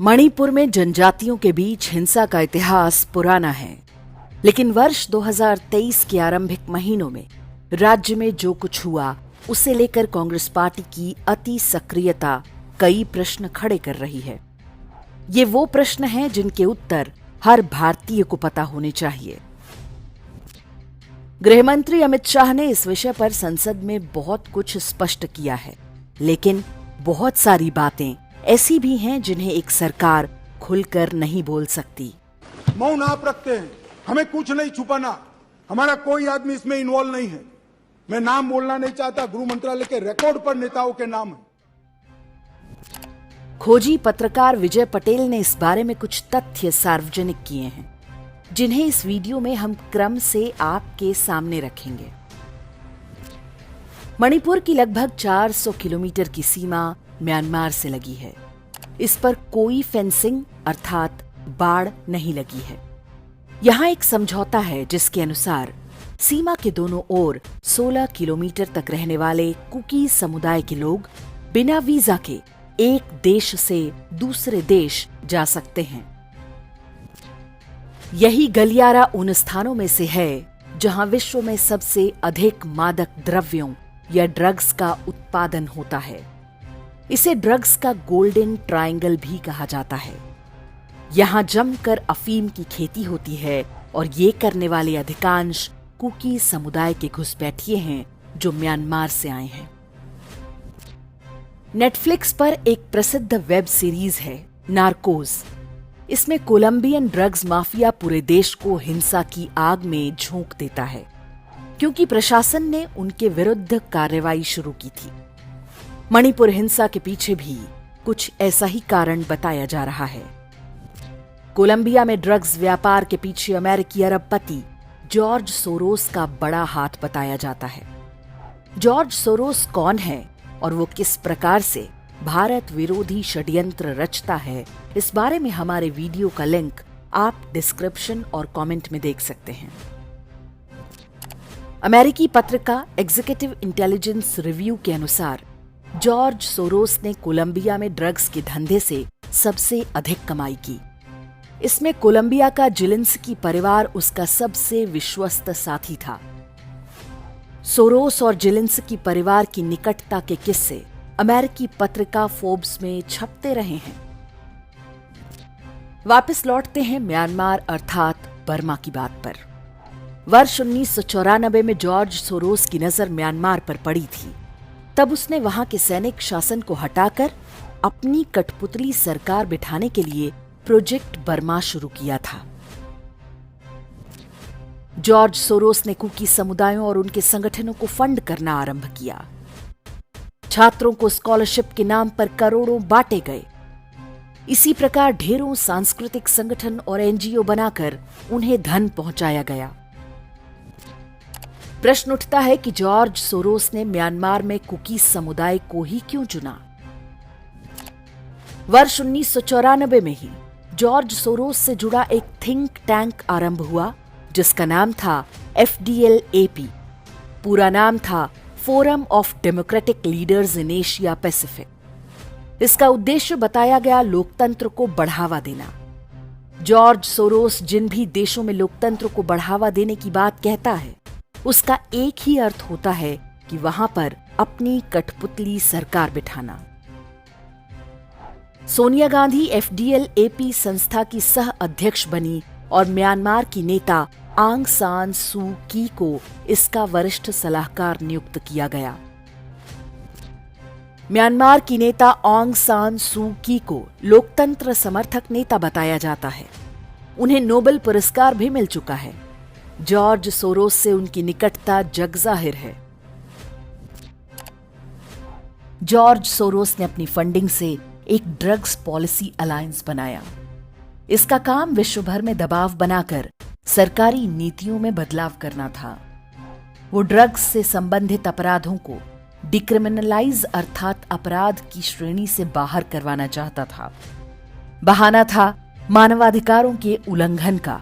मणिपुर में जनजातियों के बीच हिंसा का इतिहास पुराना है, लेकिन वर्ष 2023 के आरंभिक महीनों में राज्य में जो कुछ हुआ उसे लेकर कांग्रेस पार्टी की अति सक्रियता कई प्रश्न खड़े कर रही है। ये वो प्रश्न हैं जिनके उत्तर हर भारतीय को पता होने चाहिए। गृहमंत्री अमित शाह ने इस विषय पर संसद में बहुत कुछ स्पष्ट किया है, लेकिन बहुत सारी बातें ऐसी भी हैं जिन्हें एक सरकार खुलकर नहीं बोल सकती। मौन आप रखते हैं, हमें कुछ नहीं छुपाना, हमारा कोई आदमी इसमें इन्वॉल्व नहीं है। मैं नाम बोलना नहीं चाहता, गृह मंत्रालय के रिकॉर्ड पर नेताओं के नाम है। खोजी पत्रकार विजय पटेल ने इस बारे में कुछ तथ्य सार्वजनिक किए हैं, जिन्हें इस वीडियो में हम क्रम से आपके सामने रखेंगे। मणिपुर की लगभग 400 किलोमीटर की सीमा म्यांमार से लगी है। इस पर कोई फेंसिंग अर्थात बाड़ नहीं लगी है। यहां एक समझौता है जिसके अनुसार सीमा के दोनों ओर 16 किलोमीटर तक रहने वाले कुकी समुदाय के लोग बिना वीजा के एक देश से दूसरे देश जा सकते हैं। यही गलियारा उन स्थानों में से है जहां विश्व में सबसे अधिक मादक द्रव्यों या ड्रग्स का उत्पादन होता है। इसे ड्रग्स का गोल्डन ट्रायंगल भी कहा जाता है। यहां जमकर अफीम की खेती होती है और ये करने वाले अधिकांश कुकी समुदाय के घुसपैठिए हैं जो म्यांमार से आए हैं। नेटफ्लिक्स पर एक प्रसिद्ध वेब सीरीज है नार्कोज। इसमें कोलंबियन ड्रग्स माफिया पूरे देश को हिंसा की आग में झोंक देता है, क्योंकि प्रशासन ने उनके विरुद्ध कार्रवाई शुरू की थी। मणिपुर हिंसा के पीछे भी कुछ ऐसा ही कारण बताया जा रहा है। कोलंबिया में ड्रग्स व्यापार के पीछे अमेरिकी अरबपति जॉर्ज सोरोस का बड़ा हाथ बताया जाता है। जॉर्ज सोरोस कौन है और वो किस प्रकार से भारत विरोधी षड्यंत्र रचता है, इस बारे में हमारे वीडियो का लिंक आप डिस्क्रिप्शन और कमेंट में देख सकते हैं। अमेरिकी पत्रिका एग्जीक्यूटिव इंटेलिजेंस रिव्यू के अनुसार जॉर्ज सोरोस ने कोलंबिया में ड्रग्स के धंधे से सबसे अधिक कमाई की। इसमें कोलंबिया का जिलिंस्की परिवार उसका सबसे विश्वस्त साथी था। सोरोस और जिलिंस्की परिवार की निकटता के किस्से अमेरिकी पत्रिका फोर्ब्स में छपते रहे हैं। वापस लौटते हैं म्यांमार अर्थात बर्मा की बात पर। वर्ष 1994 में जॉर्ज सोरोस की नजर म्यांमार पर पड़ी थी। तब उसने वहां के सैनिक शासन को हटाकर अपनी कठपुतली सरकार बिठाने के लिए प्रोजेक्ट बर्मा शुरू किया था। जॉर्ज सोरोस ने कुकी समुदायों और उनके संगठनों को फंड करना आरंभ किया। छात्रों को स्कॉलरशिप के नाम पर करोड़ों बांटे गए। इसी प्रकार ढेरों सांस्कृतिक संगठन और एनजीओ बनाकर उन्हें धन पहुंचाया गया। प्रश्न उठता है कि जॉर्ज सोरोस ने म्यांमार में कुकी समुदाय को ही क्यों चुना? वर्ष 1994 में ही जॉर्ज सोरोस से जुड़ा एक थिंक टैंक आरंभ हुआ जिसका नाम था FDLAP। पूरा नाम था forum of democratic leaders in Asia Pacific. इसका उद्देश्य बताया गया लोकतंत्र को बढ़ावा देना। जॉर्ज सोरोस जिन भी देशों में लोकतंत्र को बढ़ावा देने की बात कहता है, उसका एक ही अर्थ होता है कि वहां पर अपनी कठपुतली सरकार बिठाना। सोनिया गांधी FDLAP संस्था की सह अध्यक्ष बनी और म्यांमार की नेता आंग सान सू की को इसका वरिष्ठ सलाहकार नियुक्त किया गया। म्यांमार की नेता आंग सान सू की को लोकतंत्र समर्थक नेता बताया जाता है। उन्हें नोबेल पुरस्कार भी मिल चुका है। जॉर्ज सोरोस से उनकी निकटता जगजाहिर है। जॉर्ज सोरोस ने अपनी फंडिंग से एक ड्रग्स पॉलिसी अलायंस बनाया। इसका काम विश्व भर में दबाव बनाकर सरकारी नीतियों में बदलाव करना था। वो ड्रग्स से संबंधित अपराधों को डिक्रिमिनलाइज अर्थात अपराध की श्रेणी से बाहर करवाना चाहता था। बहाना था मानवाधिकारों के उल्लंघन का।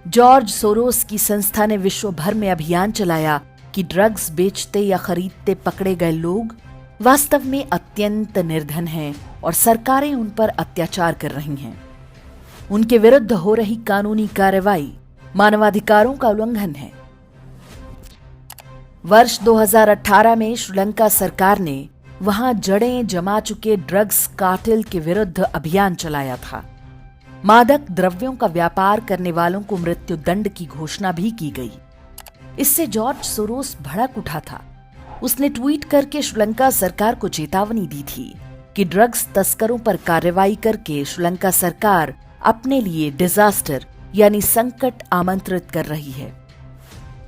जॉर्ज सोरोस की संस्था ने विश्व भर में अभियान चलाया कि ड्रग्स बेचते या खरीदते पकड़े गए लोग वास्तव में अत्यंत निर्धन हैं और सरकारें उन पर अत्याचार कर रही हैं। उनके विरुद्ध हो रही कानूनी कार्रवाई मानवाधिकारों का उल्लंघन है। वर्ष 2018 में श्रीलंका सरकार ने वहां जड़ें जमा चुके ड्रग्स कार्टेल के विरुद्ध अभियान चलाया था। मादक द्रव्यों का व्यापार करने वालों को मृत्युदंड की घोषणा भी की गई। इससे जॉर्ज सोरोस भड़क उठा था। उसने ट्वीट करके श्रीलंका सरकार को चेतावनी दी थी कि ड्रग्स तस्करों पर कार्रवाई करके श्रीलंका सरकार अपने लिए डिजास्टर यानी संकट आमंत्रित कर रही है।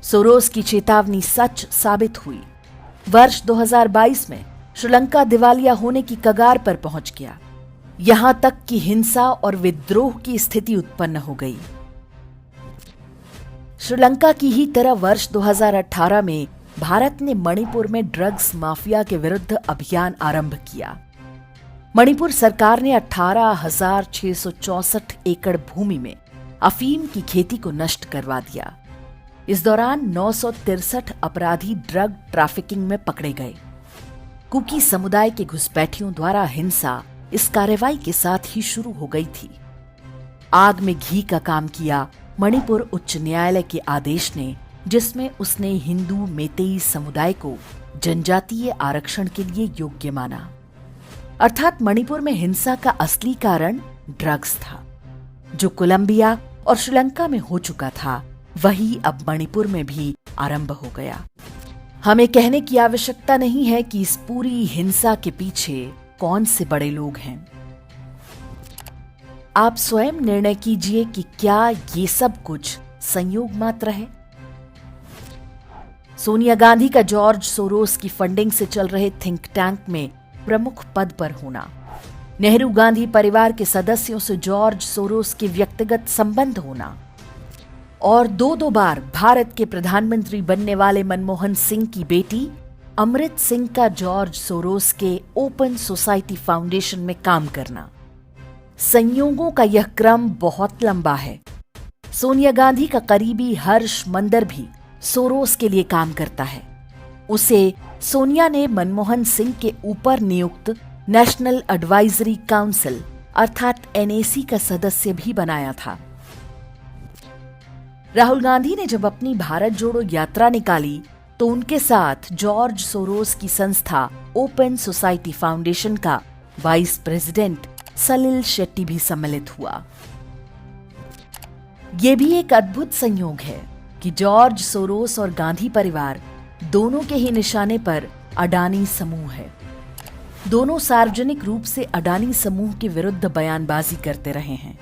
सोरोस की चेतावनी सच साबित हुई। वर्ष 2022 में श्रीलंका दिवालिया होने की कगार पर पहुंच गया। यहां तक कि हिंसा और विद्रोह की स्थिति उत्पन्न हो गई। श्रीलंका की ही तरह वर्ष 2018 में भारत ने मणिपुर में ड्रग्स माफिया के विरुद्ध अभियान आरंभ किया। मणिपुर सरकार ने 18,664 एकड़ भूमि में अफीम की खेती को नष्ट करवा दिया। इस दौरान 963 अपराधी ड्रग ट्रैफिकिंग में पकड़े गए। कुकी समुदाय के घुसपैठियों द्वारा हिंसा इस कार्रवाई के साथ ही शुरू हो गई थी। आग में घी का काम किया मणिपुर उच्च न्यायालय के आदेश ने, जिसमें उसने हिंदू मेतेई समुदाय को जनजातीय आरक्षण के लिए योग्य माना। अर्थात मणिपुर में हिंसा का असली कारण ड्रग्स था। जो कोलंबिया और श्रीलंका में हो चुका था, वही अब मणिपुर में भी आरंभ हो गया। हमें कहने की आवश्यकता नहीं है कि इस पूरी हिंसा के पीछे कौन से बड़े लोग हैं। आप स्वयं निर्णय कीजिए कि क्या ये सब कुछ संयोग मात्र है। सोनिया गांधी का जॉर्ज सोरोस की फंडिंग से चल रहे थिंक टैंक में प्रमुख पद पर होना, नेहरू गांधी परिवार के सदस्यों से जॉर्ज सोरोस के व्यक्तिगत संबंध होना और दो बार भारत के प्रधानमंत्री बनने वाले मनमोहन सिंह की बेटी अमृत सिंह का जॉर्ज सोरोस के ओपन सोसाइटी फाउंडेशन में काम करना। संयोगों का यह क्रम बहुत लंबा है। सोनिया गांधी का करीबी हर्ष मंदर भी सोरोस के लिए काम करता है। उसे सोनिया ने मनमोहन सिंह के ऊपर नियुक्त नेशनल एडवाइजरी काउंसिल अर्थात एनएसी का सदस्य भी बनाया था। राहुल गांधी ने जब अपनी भारत जोड़ो यात्रा निकाली तो उनके साथ जॉर्ज सोरोस की संस्था ओपन सोसाइटी फाउंडेशन का वाइस प्रेसिडेंट सलिल शेट्टी भी सम्मिलित हुआ। यह भी एक अद्भुत संयोग है कि जॉर्ज सोरोस और गांधी परिवार दोनों के ही निशाने पर अडानी समूह है। दोनों सार्वजनिक रूप से अडानी समूह के विरुद्ध बयानबाजी करते रहे हैं।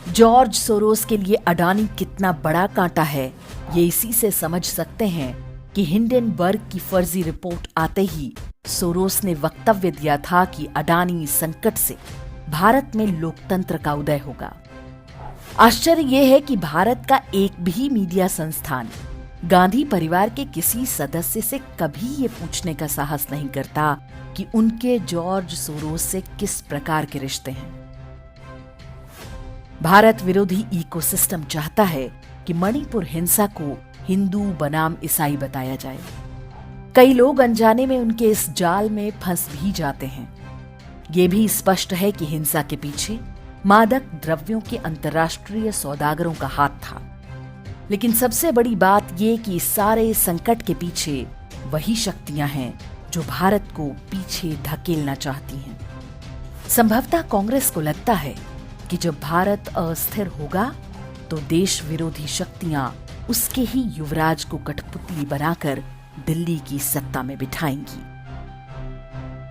जॉर्ज सोरोस के लिए अडानी कितना बड़ा कांटा है, ये इसी से समझ सकते हैं कि हिंडनबर्ग की फर्जी रिपोर्ट आते ही सोरोस ने वक्तव्य दिया था कि अडानी संकट से भारत में लोकतंत्र का उदय होगा। आश्चर्य यह है कि भारत का एक भी मीडिया संस्थान गांधी परिवार के किसी सदस्य से कभी ये पूछने का साहस नहीं करता कि उनके जॉर्ज सोरोस से किस प्रकार के रिश्ते हैं। भारत विरोधी इकोसिस्टम चाहता है कि मणिपुर हिंसा को हिंदू बनाम ईसाई बताया जाए। कई लोग अनजाने में उनके इस जाल में फंस भी जाते हैं। ये भी स्पष्ट है कि हिंसा के पीछे मादक द्रव्यों के अंतर्राष्ट्रीय सौदागरों का हाथ था। लेकिन सबसे बड़ी बात ये कि इस सारे संकट के पीछे वही शक्तियां हैं जो भारत को पीछे धकेलना चाहती हैं। संभवतः कांग्रेस को लगता है कि जब भारत अस्थिर होगा तो देश विरोधी शक्तियां उसके ही युवराज को कठपुतली बनाकर दिल्ली की सत्ता में बिठाएंगी।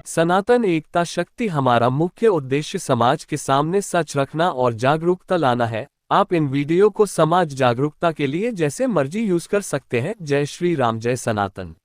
सनातन एकता शक्ति हमारा मुख्य उद्देश्य समाज के सामने सच रखना और जागरूकता लाना है। आप इन वीडियो को समाज जागरूकता के लिए जैसे मर्जी यूज कर सकते हैं। जय श्री राम, जय सनातन।